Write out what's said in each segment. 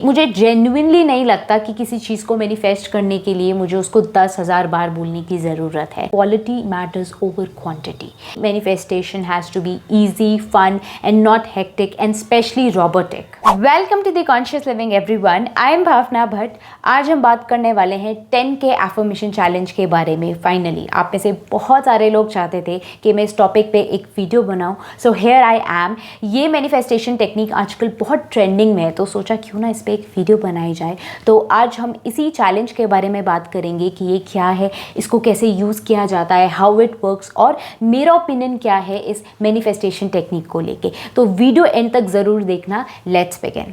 मुझे जेन्युइनली नहीं लगता कि किसी चीज़ को मैनिफेस्ट करने के लिए मुझे उसको 10,000 बार बोलने की ज़रूरत है। Quality matters over quantity. Manifestation has to be easy, fun and not hectic and specially robotic. Welcome to the conscious living everyone. I am Bhavna Bhatt. आज हम बात करने वाले हैं 10K एफर्मेशन चैलेंज के बारे में। फाइनली आप में से बहुत सारे लोग चाहते थे कि मैं इस टॉपिक पे एक वीडियो बनाऊं, सो हियर आई एम। ये मैनिफेस्टेशन टेक्निक आजकल बहुत ट्रेंडिंग में है, तो सोचा क्यों ना इस पे एक वीडियो बनाई जाए। तो आज हम इसी चैलेंज के बारे में बात करेंगे कि ये क्या है, इसको कैसे यूज़ किया जाता है, हाउ इट वर्क्स, और मेरा ओपिनियन क्या है इस मैनिफेस्टेशन टेक्निक को लेके। तो वीडियो एंड तक ज़रूर देखना। Let's begin.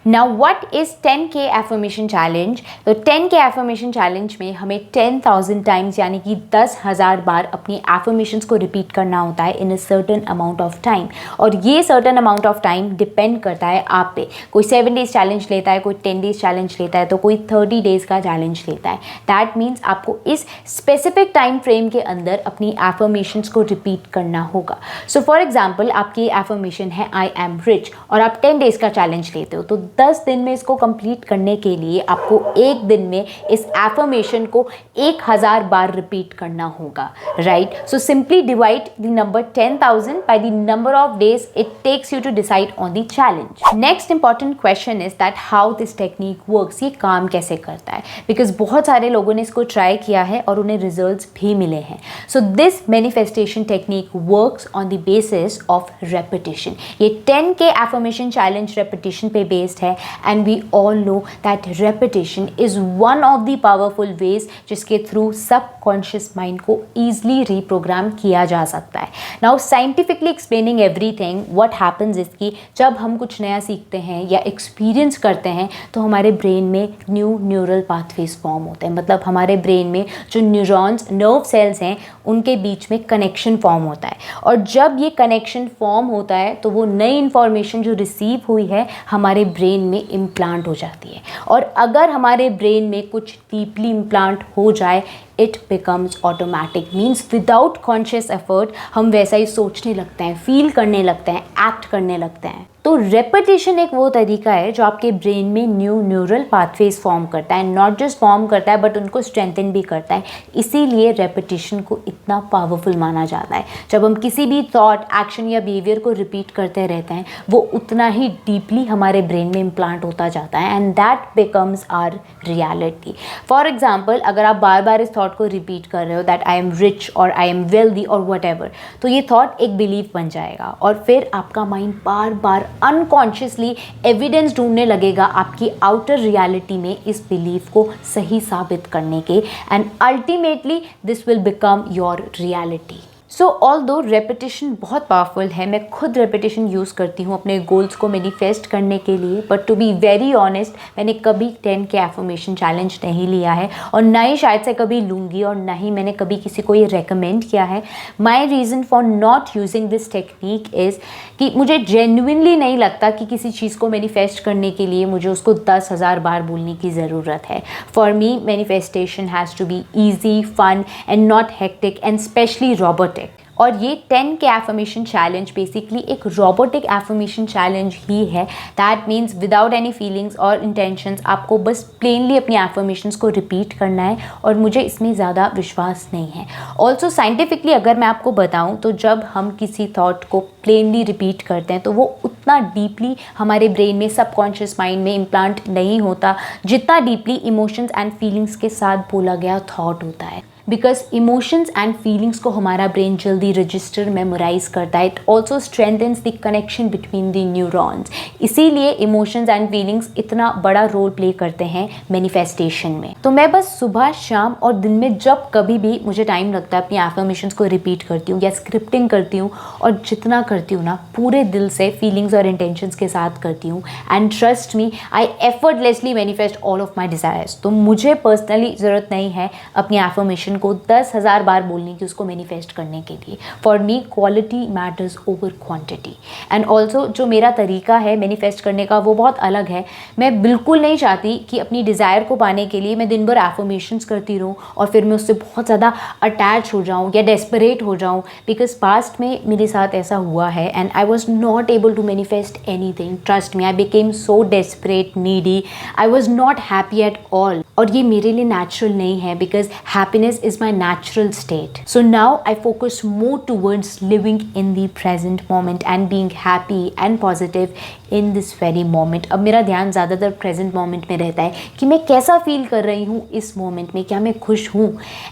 Now what is 10K affirmation challenge? तो 10K affirmation challenge में हमें 10,000 times यानी कि 10,000 बार अपनी affirmations को repeat करना होता है in a certain amount of time। और ये certain amount of time depend करता है आप पे। कोई 7 days challenge लेता है, कोई 10 days challenge लेता है, तो कोई 30 days का challenge लेता है। That means आपको इस specific time frame के अंदर अपनी affirmations को repeat करना होगा। So for example आपकी affirmation है I am rich और आप 10 days का challenge लेते हो, तो 10 दिन में इसको कंप्लीट करने के लिए आपको एक दिन में इस एफर्मेशन को 1000 बार रिपीट करना होगा, right. So simply divide the number 10,000 by the number of days it takes you to decide on the challenge. Next important question is that how this technique works. ये काम कैसे करता है, बिकॉज बहुत सारे लोगों ने इसको ट्राई किया है और उन्हें रिजल्ट्स भी मिले हैं। So this manifestation technique works on the basis of repetition. ये 10K एफर्मेशन चैलेंज रेपिटेशन पे बेस्ड है, and we all know that repetition is one of the powerful ways जिसके थ्रू सबकॉन्शियस माइंड को easily reprogram किया जा सकता है। Now scientifically explaining everything, what happens is कि जब हम कुछ नया सीखते हैं या एक्सपीरियंस करते हैं तो हमारे ब्रेन में न्यू न्यूरल पाथवेज फॉर्म होते हैं। मतलब हमारे ब्रेन में जो न्यूरॉन्स, नर्व सेल्स हैं, उनके बीच में कनेक्शन फॉर्म होता है। और जब ये कनेक्शन फॉर्म होता है तो वो नई इंफॉर्मेशन जो रिसीव हुई है हमारे ब्रेन में इम्प्लांट हो जाती है। और अगर हमारे ब्रेन में कुछ डीपली इम्प्लांट हो जाए, it becomes automatic. Means without conscious effort हम वैसा ही सोचने लगते हैं, फील करने लगते हैं, एक्ट करने लगते हैं। तो रेपिटेशन एक वो तरीका है जो आपके ब्रेन में न्यू न्यूरल पाथवेज फॉर्म करता है। नॉट जस्ट फॉर्म करता है बट उनको स्ट्रेंथन भी करता है। इसीलिए रेपिटेशन को इतना पावरफुल माना जाता है। जब हम किसी भी थॉट, एक्शन या बिहेवियर को रिपीट करते रहते हैं वो उतना ही डीपली हमारे ब्रेन में इम्प्लांट होता जाता है and that becomes our reality. For example अगर आप बार बार इस थॉट को रिपीट कर रहे हो दैट आई एम रिच और आई एम वेल्दी और वट एवर, तो ये थॉट एक बिलीफ बन जाएगा और फिर आपका माइंड बार बार अनकॉन्शियसली एविडेंस ढूंढने लगेगा आपकी आउटर रियलिटी में इस बिलीफ को सही साबित करने के, and ultimately this will become your reality. So although repetition बहुत पावरफुल है, मैं खुद रेपिटेशन यूज़ करती हूँ अपने गोल्स को मैनिफेस्ट करने के लिए, but to be very honest मैंने कभी 10K एफर्मेशन चैलेंज नहीं लिया है और ना ही शायद से कभी लूँगी और ना ही मैंने कभी किसी को ये रेकमेंड किया है। My reason for not using this technique is कि मुझे जेन्युइनली नहीं लगता कि किसी चीज़ को मैनिफेस्ट करने के लिए मुझे उसको 10,000 बार बोलने की ज़रूरत है। For me manifestation has to be easy, fun and not hectic and specially robotic. और ये 10K एफर्मेशन चैलेंज बेसिकली एक रोबोटिक एफर्मेशन चैलेंज ही है। That means without any feelings और इंटेंशंस आपको बस प्लेनली अपनी एफर्मेशंस को रिपीट करना है और मुझे इसमें ज़्यादा विश्वास नहीं है। ऑल्सो साइंटिफिकली अगर मैं आपको बताऊं तो जब हम किसी थॉट को प्लेनली रिपीट करते हैं तो वो उतना डीपली हमारे ब्रेन में, सबकॉन्शियस माइंड में इम्प्लांट नहीं होता जितना डीपली इमोशंस एंड फीलिंग्स के साथ बोला गया थॉट होता है। बिकॉज इमोशंस एंड फीलिंग्स को हमारा ब्रेन जल्दी रजिस्टर, मेमोराइज करता है। It also strengthens the connection between the neurons. इसीलिए इमोशंस एंड फीलिंग्स इतना बड़ा रोल प्ले करते हैं मैनिफेस्टेशन में। तो मैं बस सुबह, शाम और दिन में जब कभी भी मुझे टाइम लगता है अपनी एफर्मेशंस को रिपीट करती हूँ या स्क्रिप्टिंग करती हूँ, और जितना करती हूँ ना पूरे दिल से, फीलिंग्स और इंटेंशंस के साथ करती हूँ। And trust me, I effortlessly manifest all of my desires. तो मुझे पर्सनली ज़रूरत नहीं है अपनी एफर्मेशन एफर्मेशन को 10,000 बार बोलने की उसको मैनिफेस्ट करने के लिए. For me quality matters over quantity. And also जो मेरा तरीका है मैनिफेस्ट करने का वो बहुत अलग है. मैं बिल्कुल नहीं चाहती कि अपनी डिज़ायर को पाने के लिए मैं दिन भर एफर्मेशंस करती रहूँ और फिर मैं उससे बहुत ज़्यादा अटैच हो जाऊँ या डेस्परेट हो जाऊँ. बिकॉज पास्ट में मेरे साथ ऐसा हुआ है and I was not able to manifest anything. Trust me, I became so desperate, needy. I was not happy at all. और ये मेरे लिए नेचुरल नहीं है because happiness is my natural state. So now I focus more towards living in the present moment and being happy and positive in this very moment. अब मेरा ध्यान ज़्यादातर प्रेजेंट मोमेंट में रहता है कि मैं कैसा फील कर रही हूँ इस मोमेंट में, क्या मैं खुश हूँ.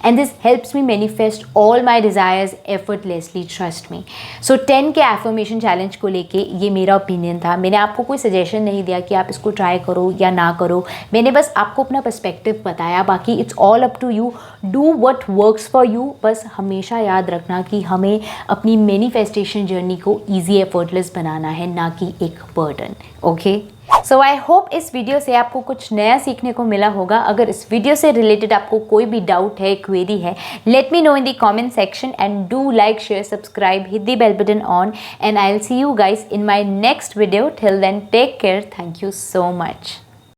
And this helps me manifest all my desires effortlessly, trust me. So 10 के एफर्मेशन चैलेंज को लेके ये मेरा ओपिनियन था. मैंने आपको कोई सजेशन नहीं दिया कि आप इसको ट्राई करो या ना करो. मैंने बस आपको अपना पर्सपेक्टिव बताया. बाकी it's all up to you. Do what works for you. बस हमेशा याद रखना कि हमें अपनी मैनिफेस्टेशन जर्नी को ईजी एफर्टलेस बनाना है, ना कि एक burden. Okay, so I hope इस वीडियो से आपको कुछ नया सीखने को मिला होगा. अगर इस वीडियो से रिलेटेड आपको कोई भी डाउट है, क्वेरी है, let me know in the comment section and do like, share, subscribe, hit the bell button on, and I will see you guys in my next video. Till then, take care. Thank you so much.